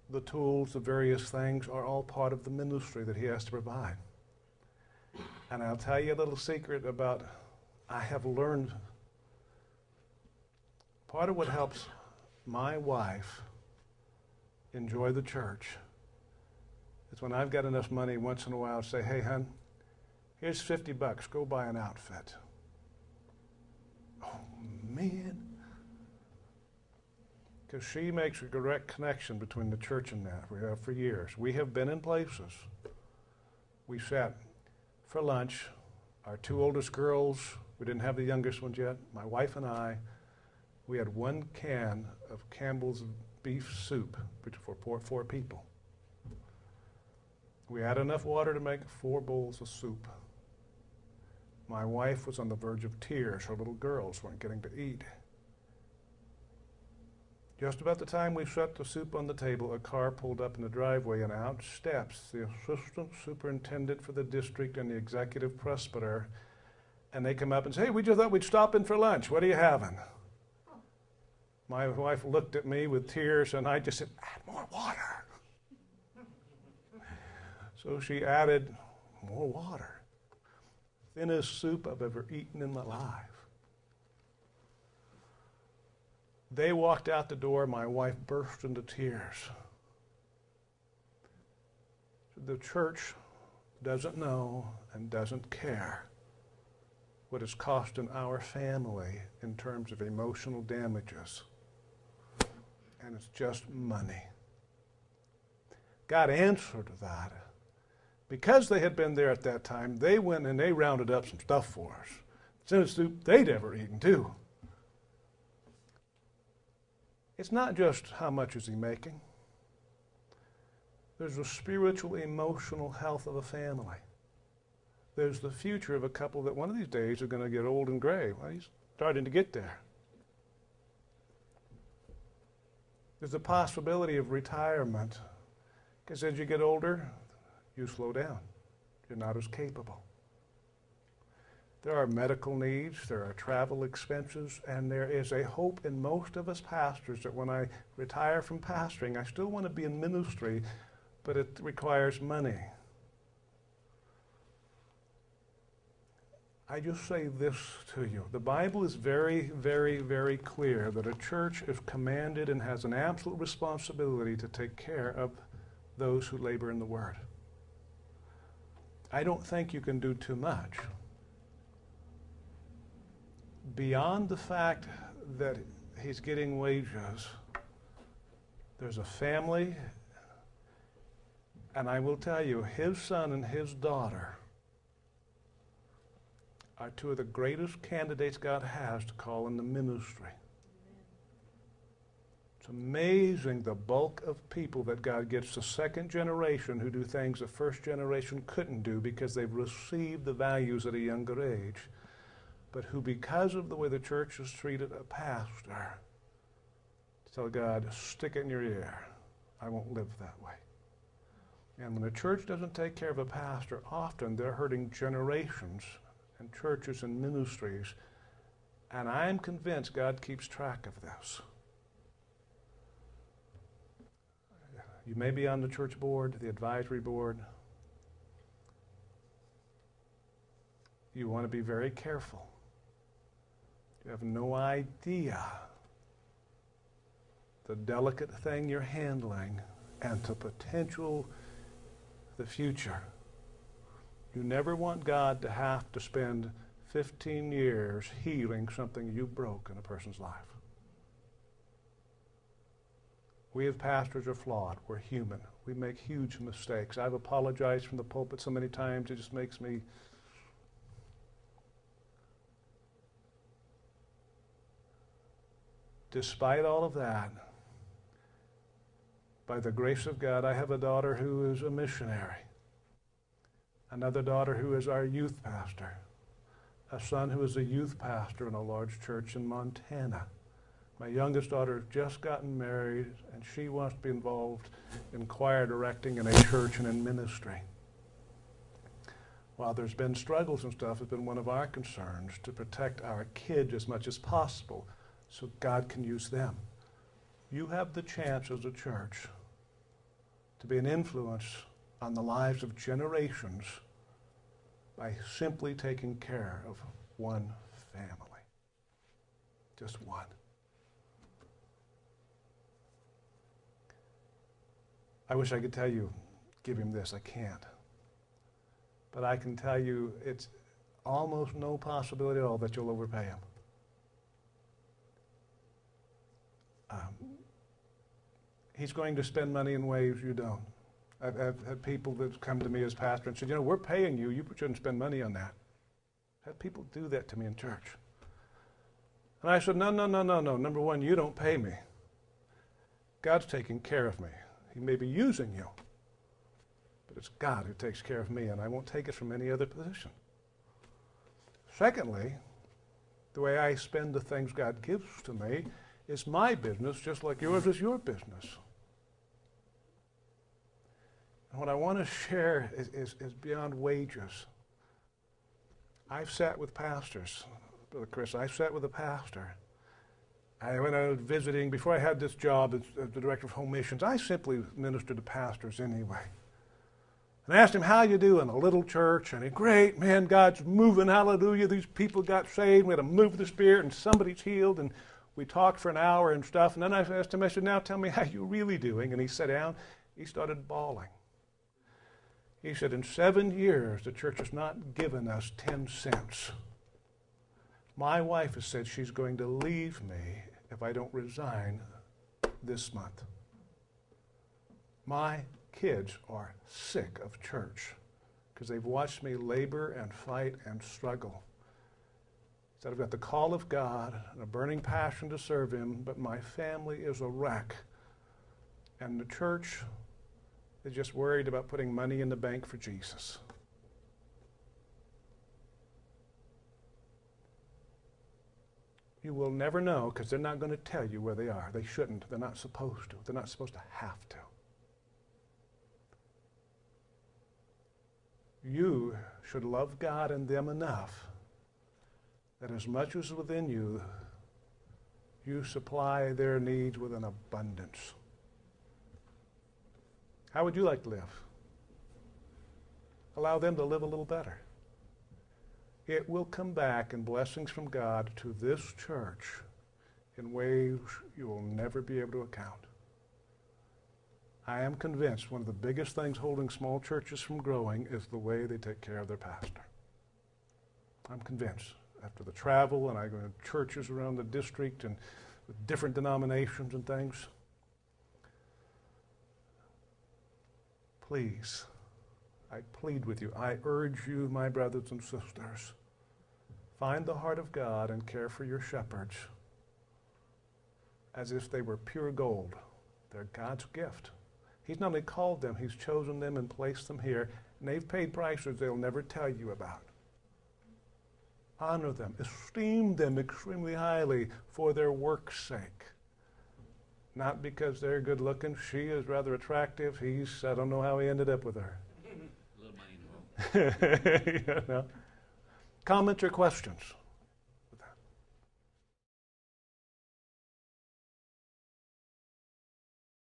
the tools, the various things are all part of the ministry that he has to provide. And I'll tell you a little secret about, I have learned, part of what helps my wife enjoy the church is when I've got enough money once in a while to say, hey, hon, here's $50, go buy an outfit. Oh, man. Because she makes a direct connection between the church and that. We have for years. We have been in places. We sat for lunch. Our two oldest girls, we didn't have the youngest ones yet, my wife and I, we had 1 can of Campbell's beef soup for 4 people. We had enough water to make 4 bowls of soup. My wife was on the verge of tears. Her little girls weren't getting to eat. Just about the time we set the soup on the table, a car pulled up in the driveway, and out steps the assistant superintendent for the district and the executive presbyter, and they come up and say, hey, we just thought we'd stop in for lunch. What are you having? My wife looked at me with tears, and I just said, add more water. So she added more water. Thinnest soup I've ever eaten in my life. They walked out the door. My wife burst into tears. The church doesn't know and doesn't care what it's costing our family in terms of emotional damages. And it's just money. God answered that. Because they had been there at that time, they went and they rounded up some stuff for us. Thinnest soup they'd ever eaten, too. It's not just how much is he making. There's the spiritual, emotional health of a family. There's the future of a couple that one of these days are going to get old and gray. Well, he's starting to get there. There's the possibility of retirement, because as you get older, you slow down. You're not as capable. There are medical needs, there are travel expenses, and there is a hope in most of us pastors that when I retire from pastoring, I still want to be in ministry, but it requires money. I just say this to you. The Bible is very, very, very clear that a church is commanded and has an absolute responsibility to take care of those who labor in the Word. I don't think you can do too much. Beyond the fact that he's getting wages, there's a family, and I will tell you, his son and his daughter are 2 of the greatest candidates God has to call in the ministry. It's amazing the bulk of people that God gets the second generation who do things the first generation couldn't do because they've received the values at a younger age, but who, because of the way the church has treated a pastor, tell God, stick it in your ear. I won't live that way. And when the church doesn't take care of a pastor, often they're hurting generations and churches and ministries. And I'm convinced God keeps track of this. You may be on the church board, the advisory board. You want to be very careful. You have no idea the delicate thing you're handling and the potential, the future. You never want God to have to spend 15 years healing something you broke in a person's life. We as pastors are flawed. We're human. We make huge mistakes. I've apologized from the pulpit so many times, it just makes me... Despite all of that, by the grace of God, I have a daughter who is a missionary, another daughter who is our youth pastor, a son who is a youth pastor in a large church in Montana. My youngest daughter has just gotten married, and she wants to be involved in choir directing in a church and in ministry. While there's been struggles and stuff, it's been one of our concerns to protect our kids as much as possible so God can use them. You have the chance as a church to be an influence on the lives of generations by simply taking care of one family. Just one. I wish I could tell you, give him this. I can't. But I can tell you it's almost no possibility at all that you'll overpay him. He's going to spend money in ways you don't. I've had people that come to me as pastor and said, we're paying you. You shouldn't spend money on that. I've had people do that to me in church. And I said, no. Number one, you don't pay me. God's taking care of me. He may be using you, but it's God who takes care of me, and I won't take it from any other position. Secondly, the way I spend the things God gives to me is my business, just like yours is your business. And what I want to share is beyond wages. I've sat with pastors. Brother Chris, I sat with a pastor. When I was visiting, before I had this job as the director of home missions, I simply ministered to pastors anyway. And I asked him, how you doing? A little church. And he, great, man, God's moving, hallelujah. These people got saved. We had a move of the Spirit, and somebody's healed. And we talked for an hour and stuff. And then I asked him, I said, now tell me how you're really doing. And he sat down. He started bawling. He said, in 7 years, the church has not given us 10 cents. My wife has said she's going to leave me if I don't resign this month. My kids are sick of church because they've watched me labor and fight and struggle. He said, I've got the call of God and a burning passion to serve Him, but my family is a wreck. And the church is just worried about putting money in the bank for Jesus. You will never know because they're not going to tell you where they are. They shouldn't. They're not supposed to. They're not supposed to have to. You should love God and them enough that as much as is within you, you supply their needs with an abundance. How would you like to live? Allow them to live a little better. It will come back in blessings from God to this church in ways you will never be able to account. I am convinced one of the biggest things holding small churches from growing is the way they take care of their pastor. I'm convinced. After the travel, and I go to churches around the district and with different denominations and things, please, I plead with you, I urge you, my brothers and sisters, find the heart of God and care for your shepherds as if they were pure gold. They're God's gift. He's not only called them, He's chosen them and placed them here, and they've paid prices they'll never tell you about. Honor them, esteem them extremely highly for their work's sake. Not because they're good looking. She is rather attractive. I don't know how he ended up with her. A little money involved. Comments or questions?